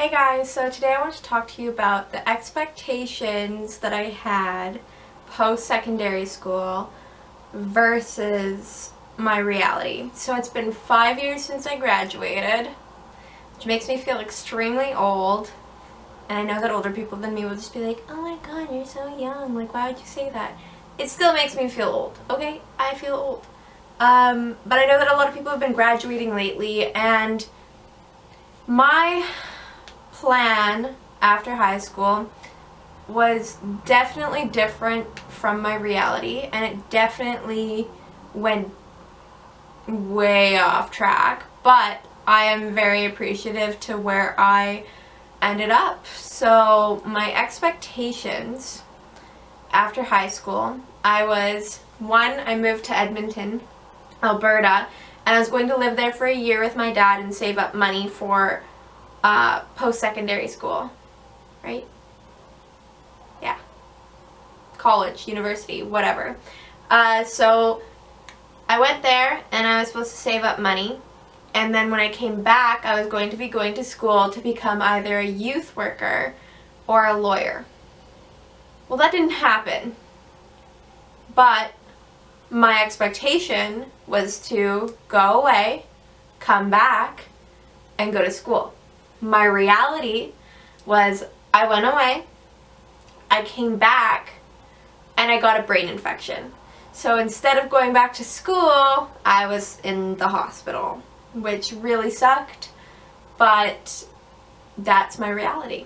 Hey guys, so today I want to talk to you about the expectations that I had post-secondary school versus my reality. So it's been 5 years since I graduated, which makes me feel extremely old. And I know that older people than me will just be like, oh my god, you're so young, like why would you say that? It still makes me feel old, okay? I feel old. But I know that a lot of people have been graduating lately, and my plan after high school was definitely different from my reality, and it definitely went way off track, but I am very appreciative to where I ended up. So my expectations after high school, I moved to Edmonton, Alberta, and I was going to live there for a year with my dad and save up money for post-secondary school, right? Yeah. College, university, whatever. So I went there and I was supposed to save up money, and then when I came back I was going to be going to school to become either a youth worker or a lawyer. Well, that didn't happen, but my expectation was to go away, come back, and go to school. My reality was I went away, I came back, and I got a brain infection. So instead of going back to school, I was in the hospital, which really sucked, but that's my reality.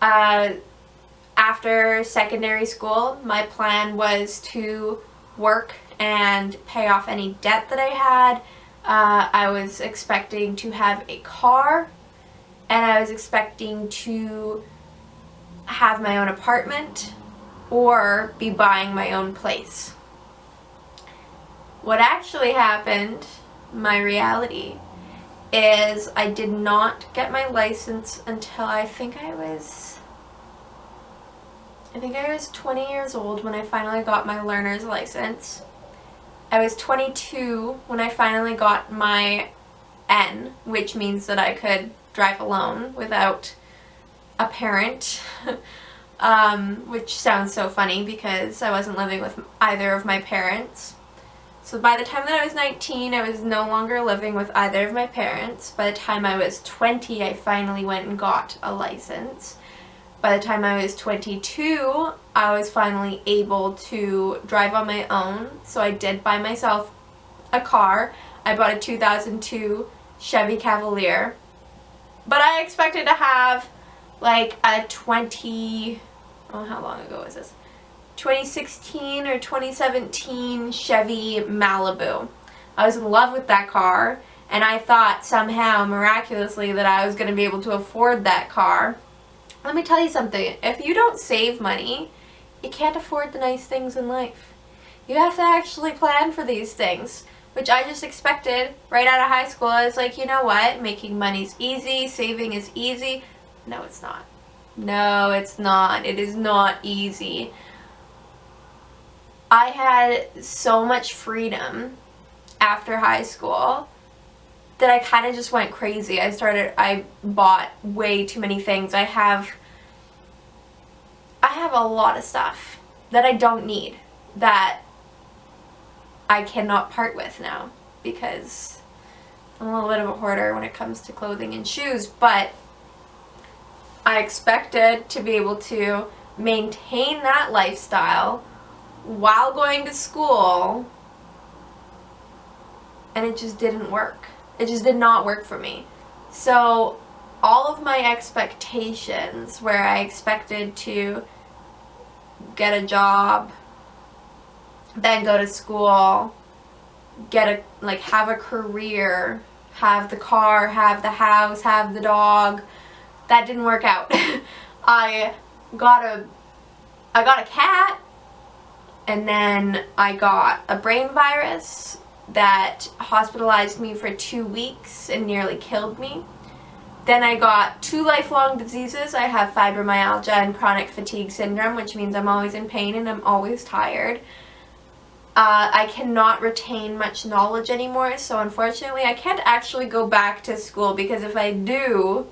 After secondary school, my plan was to work and pay off any debt that I had. I was expecting to have a car, and I was expecting to have my own apartment or be buying my own place. What actually happened, my reality, is I did not get my license until I think I was 20 years old when I finally got my learner's license. I was 22 when I finally got my N, which means that I could drive alone without a parent, which sounds so funny because I wasn't living with either of my parents. So by the time that I was 19, I was no longer living with either of my parents. By the time I was 20, I finally went and got a license. By the time I was 22, I was finally able to drive on my own, so I did buy myself a car. I bought a 2002 Chevy Cavalier, but I expected to have like a how long ago was this? 2016 or 2017 Chevy Malibu. I was in love with that car, and I thought somehow, miraculously, that I was going to be able to afford that car. Let me tell you something, if you don't save money, you can't afford the nice things in life. You have to actually plan for these things, which I just expected right out of high school. I was like, you know what, making money's easy, saving is easy. No, it's not. No, it's not. It is not easy. I had so much freedom after high school that I kind of just went crazy. I bought way too many things. I have a lot of stuff that I don't need, that I cannot part with now because I'm a little bit of a hoarder when it comes to clothing and shoes, but I expected to be able to maintain that lifestyle while going to school, and it just didn't work. It just did not work for me. So all of my expectations, where I expected to get a job, then go to school, have a career, have the car, have the house, have the dog, that didn't work out. I got a cat, and then I got a brain virus that hospitalized me for 2 weeks and nearly killed me. Then I got 2 lifelong diseases. I have fibromyalgia and chronic fatigue syndrome, which means I'm always in pain and I'm always tired. I cannot retain much knowledge anymore, so unfortunately I can't actually go back to school, because if I do,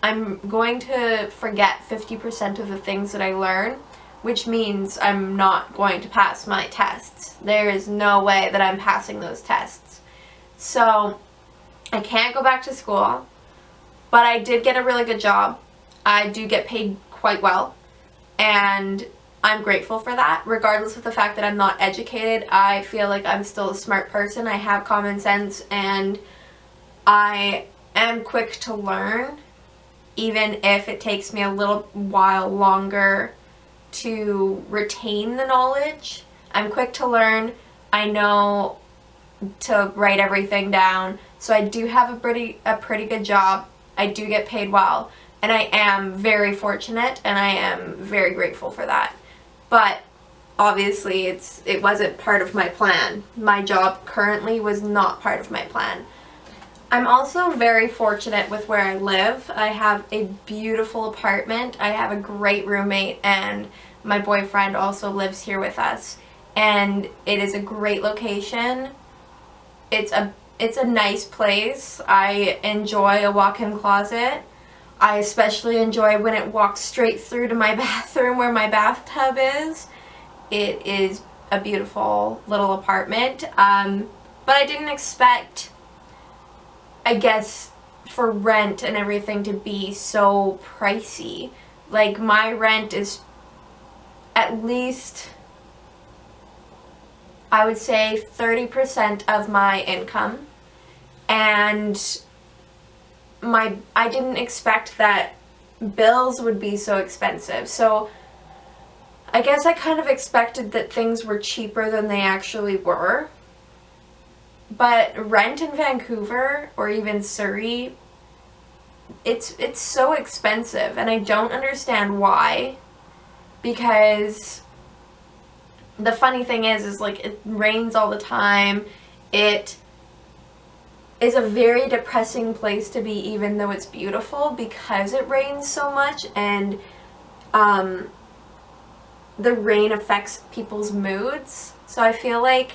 I'm going to forget 50% of the things that I learn, which means I'm not going to pass my tests. There is no way that I'm passing those tests. So I can't go back to school, but I did get a really good job. I do get paid quite well, and I'm grateful for that. Regardless of the fact that I'm not educated, I feel like I'm still a smart person. I have common sense, and I am quick to learn, even if it takes me a little while longer to retain the knowledge. I'm quick to learn. I know to write everything down. So I do have a pretty good job. I do get paid well, and I am very fortunate, and I am very grateful for that. But obviously it wasn't part of my plan. My job currently was not part of my plan. I'm also very fortunate with where I live. I have a beautiful apartment. I have a great roommate, and my boyfriend also lives here with us. And it is a great location. It's a nice place. I enjoy a walk-in closet. I especially enjoy when it walks straight through to my bathroom where my bathtub is. It is a beautiful little apartment. But I didn't expect, I guess, for rent and everything to be so pricey. Like, my rent is at least, I would say, 30% of my income. And I didn't expect that bills would be so expensive. So I guess I kind of expected that things were cheaper than they actually were. But rent in Vancouver, or even Surrey, it's so expensive, and I don't understand why. Because the funny thing is like, it rains all the time. It is a very depressing place to be, even though it's beautiful, because it rains so much, and the rain affects people's moods. So I feel like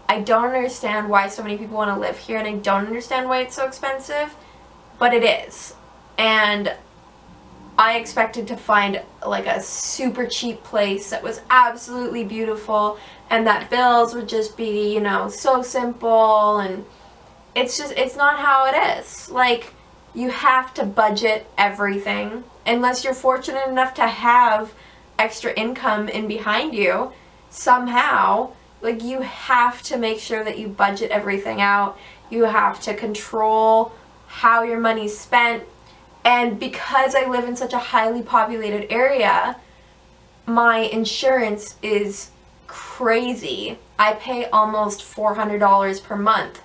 I don't understand why so many people want to live here, and I don't understand why it's so expensive, but it is. And I expected to find like a super cheap place that was absolutely beautiful, and that bills would just be, you know, so simple, and it's not how it is. Like, you have to budget everything, unless you're fortunate enough to have extra income in behind you somehow. Like, you have to make sure that you budget everything out. You have to control how your money's spent. And because I live in such a highly populated area, my insurance is crazy. I pay almost $400 per month.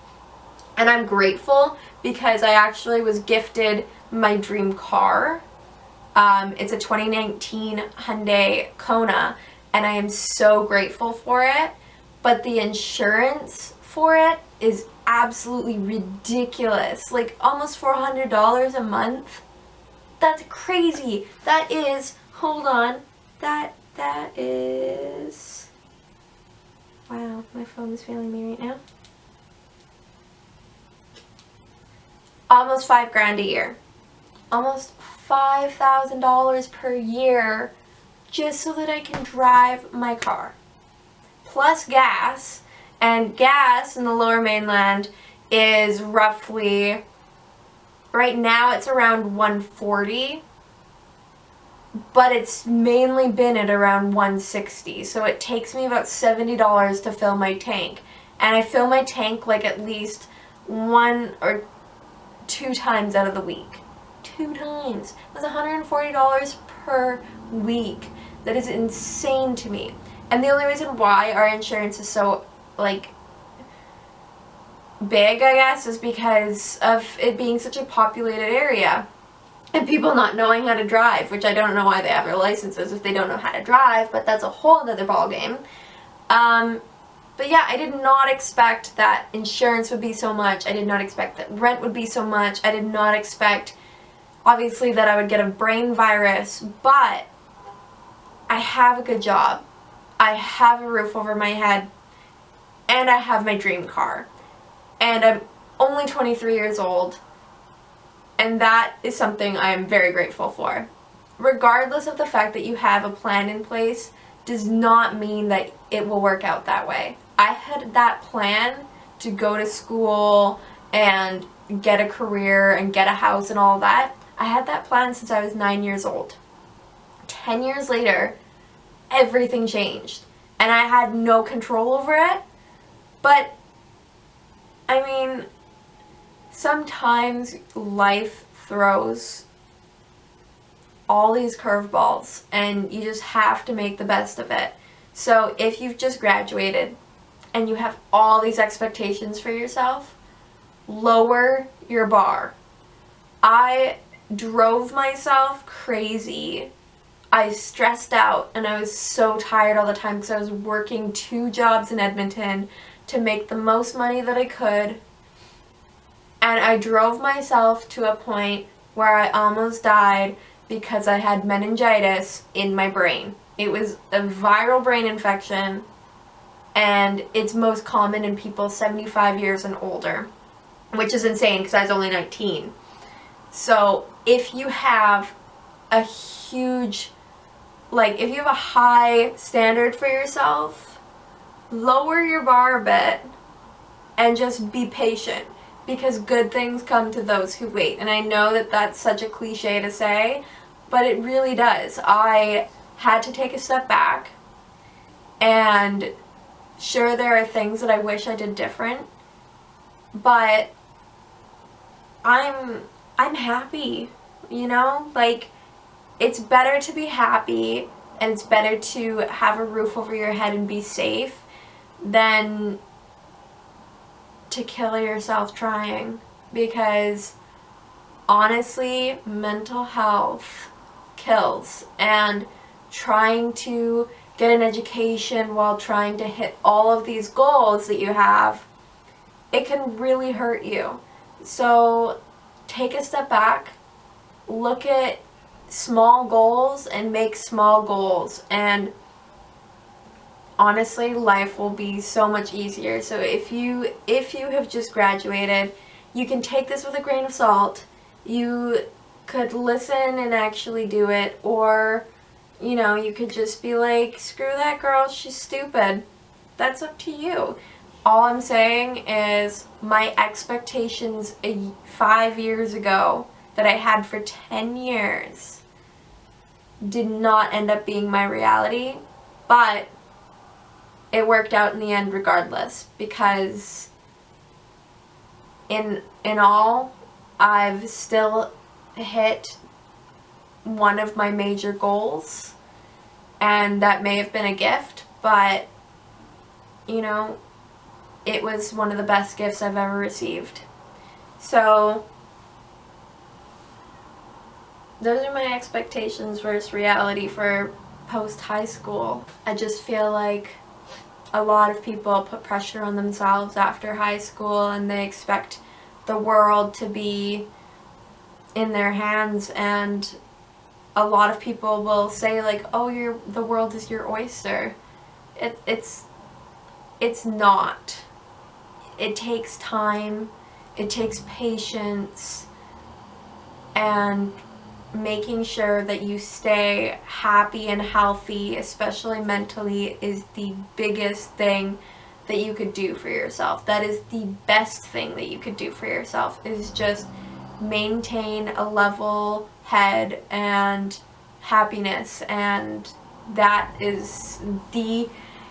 And I'm grateful because I actually was gifted my dream car. It's a 2019 Hyundai Kona, and I am so grateful for it. But the insurance for it is absolutely ridiculous. Like, almost $400 a month. That's crazy. That is, hold on, that is, wow, my phone is failing me right now. Almost $5,000 a year. Almost $5,000 per year just so that I can drive my car. Plus gas, and gas in the Lower Mainland is roughly, right now it's around $1.40, but it's mainly been at around $1.60, so it takes me about $70 to fill my tank. And I fill my tank like at least 1 or 2 times out of the week. 2 times. That's $140 per week. That is insane to me. And the only reason why our insurance is so, like, big, I guess, is because of it being such a populated area. And people not knowing how to drive, which I don't know why they have their licenses if they don't know how to drive, but that's a whole other ballgame. But yeah, I did not expect that insurance would be so much. I did not expect that rent would be so much. I did not expect, obviously, that I would get a brain virus, but I have a good job. I have a roof over my head, and I have my dream car. And I'm only 23 years old, And that is something I am very grateful for. Regardless of the fact that you have a plan in place, does not mean that it will work out that way. I had that plan to go to school and get a career and get a house and all that. I had that plan since I was 9 years old. 10 years later, everything changed. And I had no control over it. But, I mean, sometimes life throws all these curveballs and you just have to make the best of it. So if you've just graduated and you have all these expectations for yourself, lower your bar. I drove myself crazy. I stressed out and I was so tired all the time because I was working 2 jobs in Edmonton to make the most money that I could. And I drove myself to a point where I almost died because I had meningitis in my brain. It was a viral brain infection, and it's most common in people 75 years and older, which is insane because I was only 19. So if you have a huge, if you have a high standard for yourself, lower your bar a bit and just be patient, because good things come to those who wait. And I know that that's such a cliche to say, but it really does. I had to take a step back, and sure, there are things that I wish I did different, but I'm happy, you know? It's better to be happy, and it's better to have a roof over your head and be safe than to kill yourself trying. Because honestly, mental health kills, and trying to get an education while trying to hit all of these goals that you have, it can really hurt you. So take a step back, look at small goals and make small goals, and honestly, life will be so much easier. So if you have just graduated, you can take this with a grain of salt. You could listen and actually do it, or you could just be like, screw that girl, she's stupid. That's up to you. All I'm saying is my expectations 5 years ago that I had for 10 years did not end up being my reality, but it worked out in the end regardless, because in all, I've still hit one of my major goals, and that may have been a gift, but it was one of the best gifts I've ever received. So those are my expectations versus reality for post high school. I just feel like a lot of people put pressure on themselves after high school, and they expect the world to be in their hands, and a lot of people will say oh, the world is your oyster. It's not. It takes time, it takes patience, and making sure that you stay happy and healthy, especially mentally, is the biggest thing that you could do for yourself. That is the best thing that you could do for yourself, is just maintain a level head and happiness, and that is the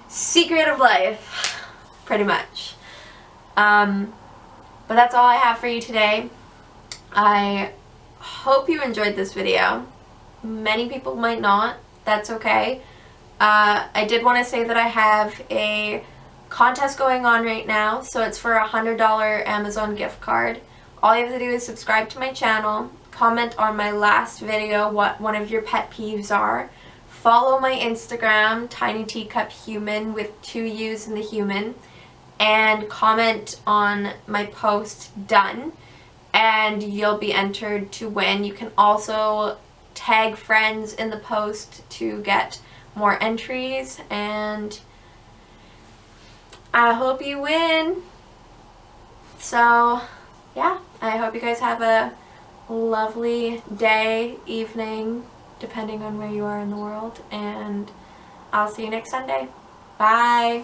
secret of life, pretty much. But that's all I have for you today. I hope you enjoyed this video. Many people might not. That's okay. I did want to say that I have a contest going on right now, so it's for a $100 Amazon gift card. All you have to do is subscribe to my channel, comment on my last video what one of your pet peeves are, follow my Instagram, tinyteacuphuman with 2 U's in the human, and comment on my post done, and you'll be entered to win. You can also tag friends in the post to get more entries, and I hope you win. So yeah, I hope you guys have a lovely day, evening, depending on where you are in the world, and I'll see you next Sunday. Bye!